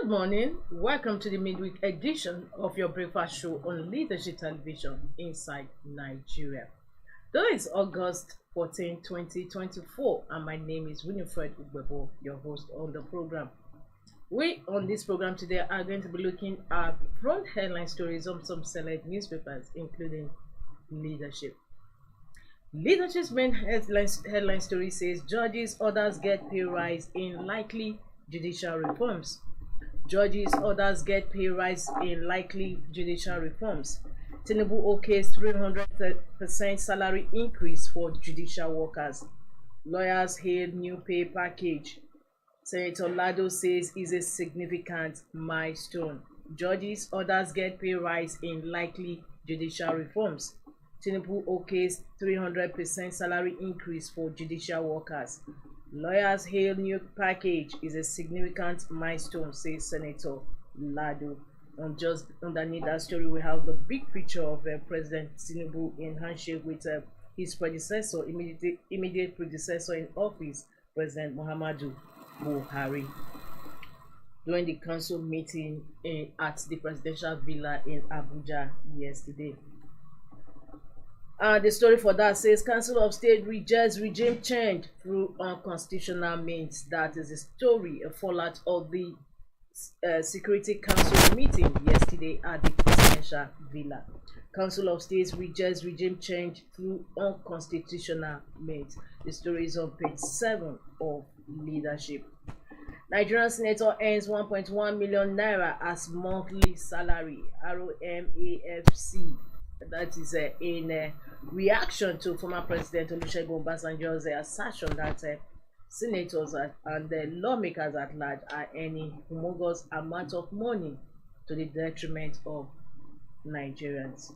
Good morning. Welcome to the midweek edition of your breakfast show on Leadership Television Inside Nigeria. Today is August 14, 2024, and my name is Winifred Ugbebo, your host on the program. We on this program today are going to be looking at front headline stories on some select newspapers, including Leadership. Leadership's main headline story says judges' orders get pay rise in likely judicial reforms. Judges' orders get pay rise in likely judicial reforms. Tinubu okay's 300% salary increase for judicial workers. Lawyers hail new pay package. Senator Lado says is a significant milestone. Judges' orders get pay rise in likely judicial reforms. Tinubu okay's 300% salary increase for judicial workers. Lawyers hail new package is a significant milestone, says Senator Lado. And just underneath that story, we have the big picture of President Tinubu in handshake with his predecessor, immediate predecessor in office, President Muhammadu Buhari, during the council meeting at the presidential villa in Abuja yesterday. The story for that says Council of State rejects regime change through unconstitutional means. That is the story, a fallout of the Security Council meeting yesterday at the presidential villa. Council of States rejects regime change through unconstitutional means. The story is on page 7 of Leadership. Nigerian senator earns 1.1 million naira as monthly salary. ROMAFC. That is in reaction to former President Olusegun Obasanjo's assertion that senators and lawmakers at large are earning humongous amount of money to the detriment of Nigerians.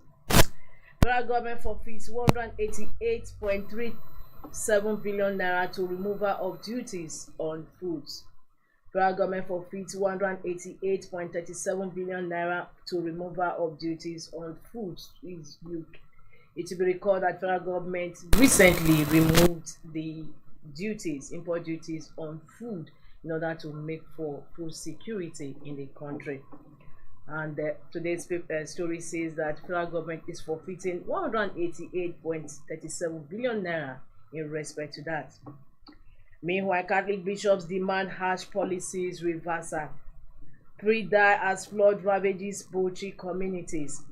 Federal government forfeits 188.37 billion naira to removal of duties on foods. Federal government forfeits 188.37 billion naira to removal of duties on foods. It will be recalled that federal government recently removed the import duties on food in order to make for food security in the country. And today's story says that federal government is forfeiting 188.37 billion naira in respect to that. Meanwhile, Catholic bishops demand harsh policies reversal. 3 die as flood ravages poultry communities.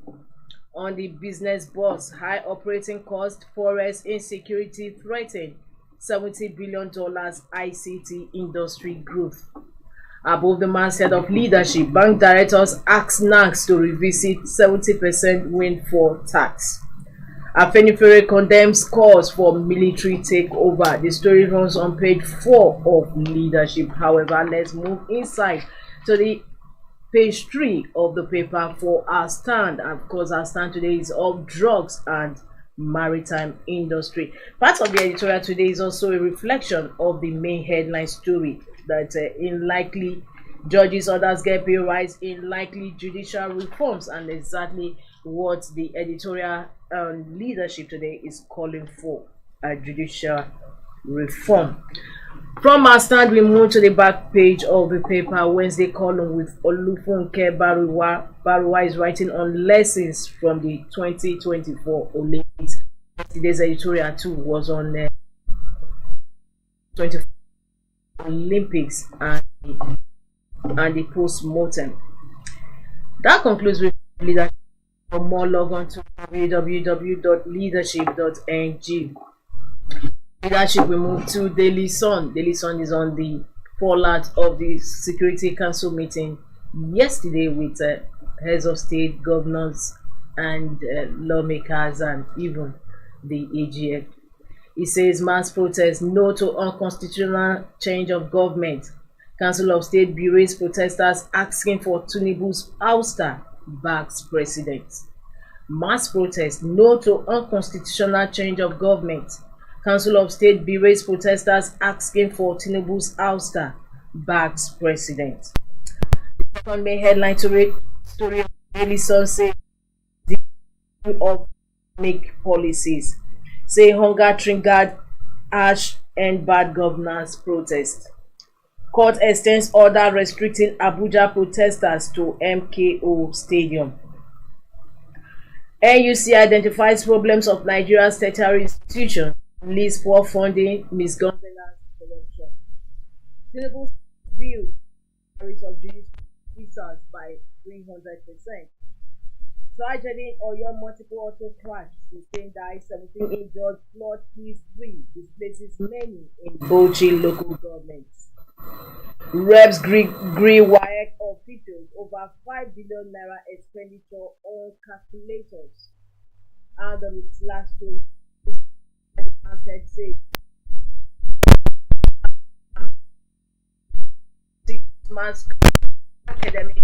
On the business bus, high operating cost, forest insecurity threaten $70 billion ICT industry growth. Above the masthead of Leadership, bank directors ask NACS to revisit 70% windfall tax. Afenifere condemns calls for military takeover. The story runs on page 4 of Leadership. However, let's move inside to the page 3 of the paper for our stand. And of course, our stand today is of drugs and maritime industry. Part of the editorial today is also a reflection of the main headline story that in likely judges' orders get pay rise in likely judicial reforms, and exactly what the editorial Leadership today is calling for, a judicial reform. From our stand, we move to the back page of the paper, Wednesday column with Olufunke Baruwa. Baruwa is writing on lessons from the 2024 Olympics. Today's editorial too was on 2024 Olympics and the post-mortem. That concludes with Leadership. For more, log on to www.leadership.ng. Leadership, we move to Daily Sun. Daily Sun is on the fallout of the Security Council meeting yesterday with heads of state, governors, and lawmakers, and even the AGF. It says mass protest, no to unconstitutional change of government. Council of State berates protesters asking for Tinubu's ouster, backs president. Mass protest, no to unconstitutional change of government. Council of State berates protesters asking for Tinubu's ouster, backs president. The second main headline story of Daily Sun says the of make policies. Say hunger triggered harsh and bad governance protest. Court extends order restricting Abuja protesters to MKO Stadium. NUC identifies problems of Nigeria's tertiary institutions, lists poor funding, misgovernance, corruption. Tinubu's view of judicial visas by 300%. Tragedy in Oyo multiple auto crash, 16 died, 17 injured, flood kills 3, displaces many in Bauchi local governments. Reps agree WAEC officials over 5 billion naira expenditure on calculators. And the last story, the said 6 months academic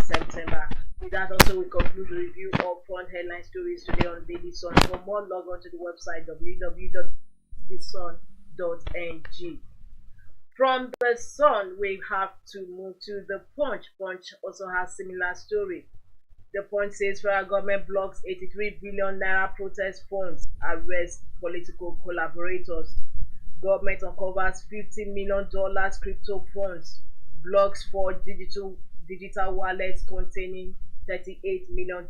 September. With that, also we conclude the review of front headline stories today on Daily Sun. For more, log on to the website www.thesun.ng. From the Sun, we have to move to the Punch. Punch also has similar story. The Punch says federal government blocks 83 billion naira protest funds, arrests political collaborators. Government uncovers $50 million crypto funds, blocks for digital wallets containing $38 million.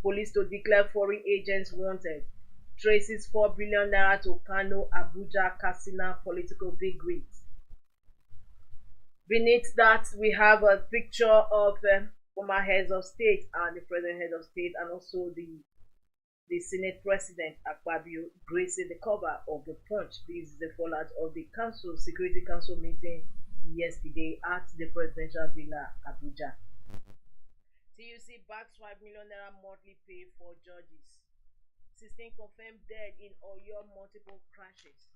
Police to declare foreign agents wanted. Traces 4 billion naira to Kano, Abuja, Katsina political bigwigs. Beneath that, we have a picture of former heads of state and the present head of state, and also the Senate President Akpabio gracing the cover of the Punch. This is the fallout of the Security Council meeting yesterday at the Presidential Villa, Abuja. TUC backs 5 million naira monthly pay for judges. 16 confirmed dead in Oyo multiple crashes.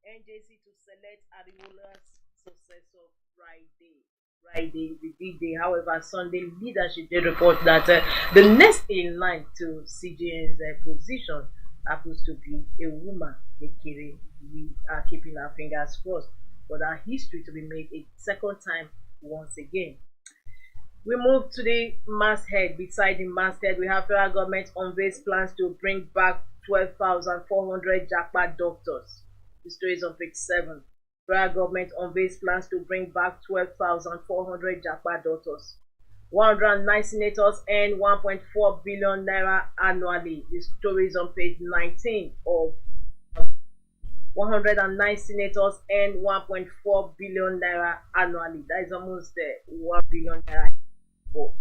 NJC to select Ariola's successor Friday. Friday is the big day. However, Sunday leadership did report that the next in line to CJN's position happens to be a woman, Ekere. We are keeping our fingers crossed for that history to be made a second time once again. We move to the masthead. Beside the masthead, we have federal government unveils plans to bring back 12,400 jackpot doctors. The story is on page 7. Federal government unveils plans to bring back 12,400 jackpot doctors. 109 senators earn 1.4 billion naira annually. The story is on page 19 of 109 senators earn 1.4 billion naira annually. That is almost 1 billion naira for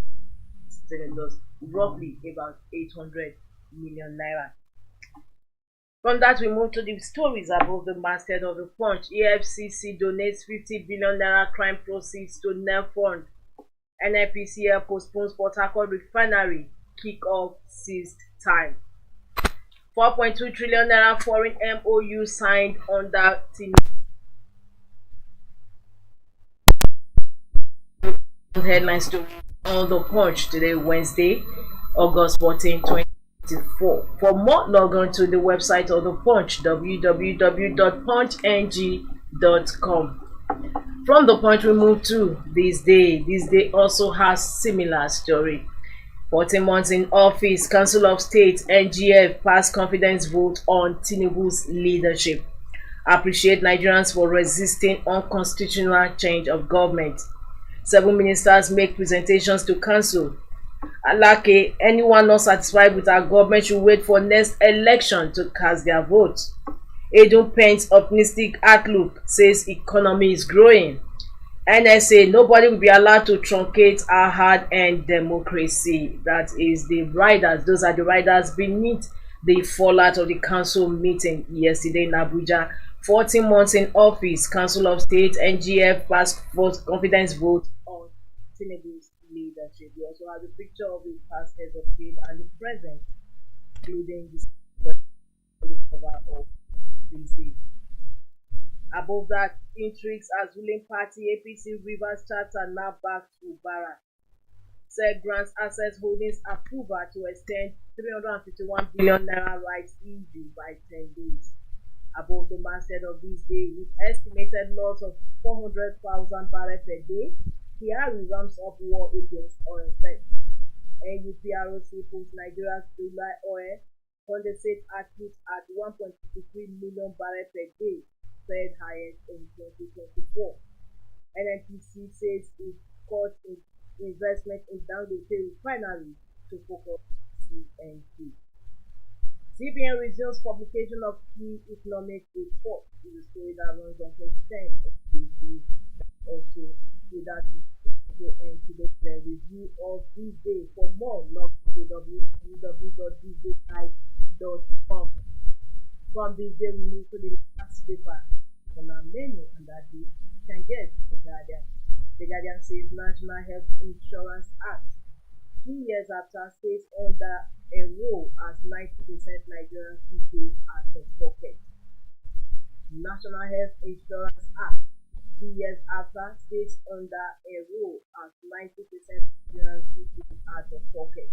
senators, roughly about 800 million naira. From that, we move to the stories above the masthead of the Punch. EFCC donates 50 billion naira crime proceeds to NEF fund. NNPCL postpones Port Harcourt refinery kick-off seized time. 4.2 trillion naira foreign MOU signed under headline story on the Punch today, Wednesday, August 14, 2024. For more, log on to the website of the Punch, www.punchng.com. From the Punch, we move to this day. This day also has similar story. 14 months in office, Council of State NGF passed confidence vote on Tinubu's leadership. Appreciate Nigerians for resisting unconstitutional change of government. 7 ministers make presentations to council. Alake, anyone not satisfied with our government should wait for next election to cast their vote. Edun paints optimistic outlook, says economy is growing. NSA, nobody will be allowed to truncate our hard-earned democracy. That is the riders. Those are the riders beneath the fallout of the council meeting yesterday in Abuja. 14 months in office, Council of State, NGF passed confidence vote on Tinubu's leadership. We also have a picture of the past heads of state and the present, including the cover of BC. Above that, intrigues as ruling party APC Rivers chapter now back to Bara. Said grants Access Holdings approval to extend 351 billion naira rights issue by 10 days. Above the masthead of this day, with estimated loss of 400,000 barrels per day, Kyari ramps up war against oil theft. NUPROC puts Nigeria's July oil condensate output at 1.53 million barrels per day, third highest in 2023. NNPC says it cut investment in Dangote refinery to focus CNG. CBN resumes publication of key economic report is a story that runs on page 10 of the also with that to end today's review of this day. For more, log to www.thisdaylive.com. From this day, we move to the last paper on our menu, and that is you can get The Guardian. The Guardian says National Health Insurance Act 2 years after stays under a roll as 90% Nigerians pay out of pocket. National Health Insurance Act 2 years after stays under a roll as 90% Nigerians pay out of pocket.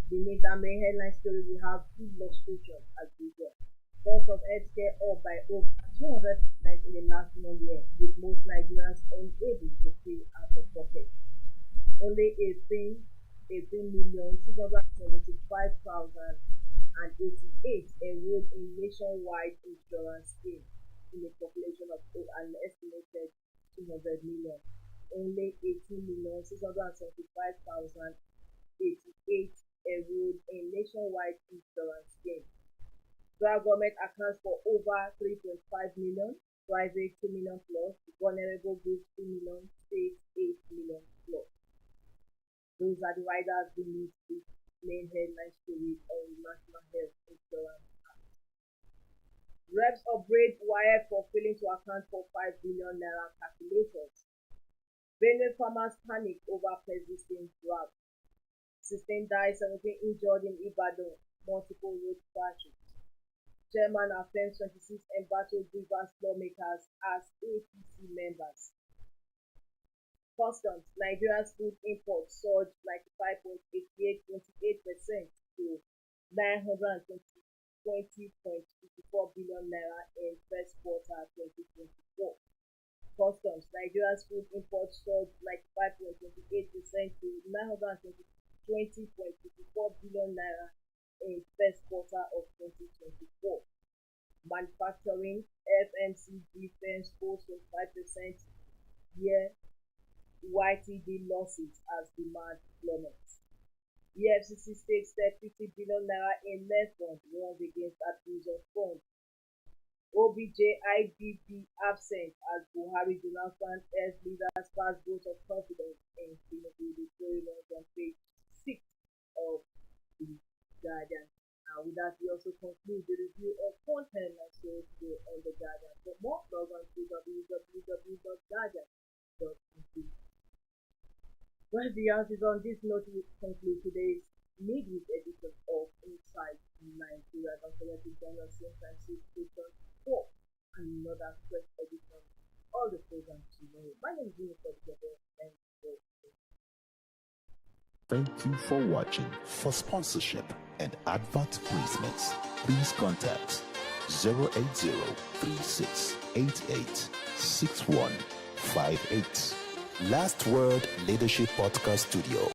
Beneath that main headline story, we have illustration as usual. Cost of healthcare up by over 200% in the last 1 year, with most Nigerians unable to pay out of pocket. Only 18,675,088 enrolled in nationwide insurance scheme in a population of an estimated 200 million. Only 18,675,088 enrolled in nationwide insurance scheme. Federal government accounts for over 3.5 million, private 2 million plus, vulnerable groups 2 million, state 8 million plus. Those are the riders beneath the main headline story on National Health Insurance Act. Reps upgrade wire for failing to account for 5 billion naira calculators. Benue farmers panic over persisting drought. 16 died, 17 injured in Ibadan, multiple road crashes. Chairman affirms 26 embattled Rivers lawmakers as APC members. Customs, Nigeria's food imports surged 95.28% to 920.54 billion naira in first quarter 2024. Customs, Nigeria's food imports surged 95.28% to 920.54 billion naira in first quarter of 2024. Manufacturing, FMCG firms post 25% year YTD losses as demand plummets. EFCC stakes 50 billion naira in net fund warns against abuse of funds. OBJIBB absent as Buhari Jonathan as leaders pass vote of confidence in Tinubu. The story runs on page 6 of the Guardian. And with that, we also conclude the review of content and stories today on the Guardian. For more, log on to www.guardian.info. Well, the answers on this note, we conclude today's midweek edition of Inside Nigeria. Don't forget to join us same time, 6 station 4, and another fresh edition of the program tomorrow. My name is Judicial. Thanks for listening. Thank you for watching. For sponsorship and advert placements, please contact 080-3688-6158. Last Word Leadership Podcast Studio.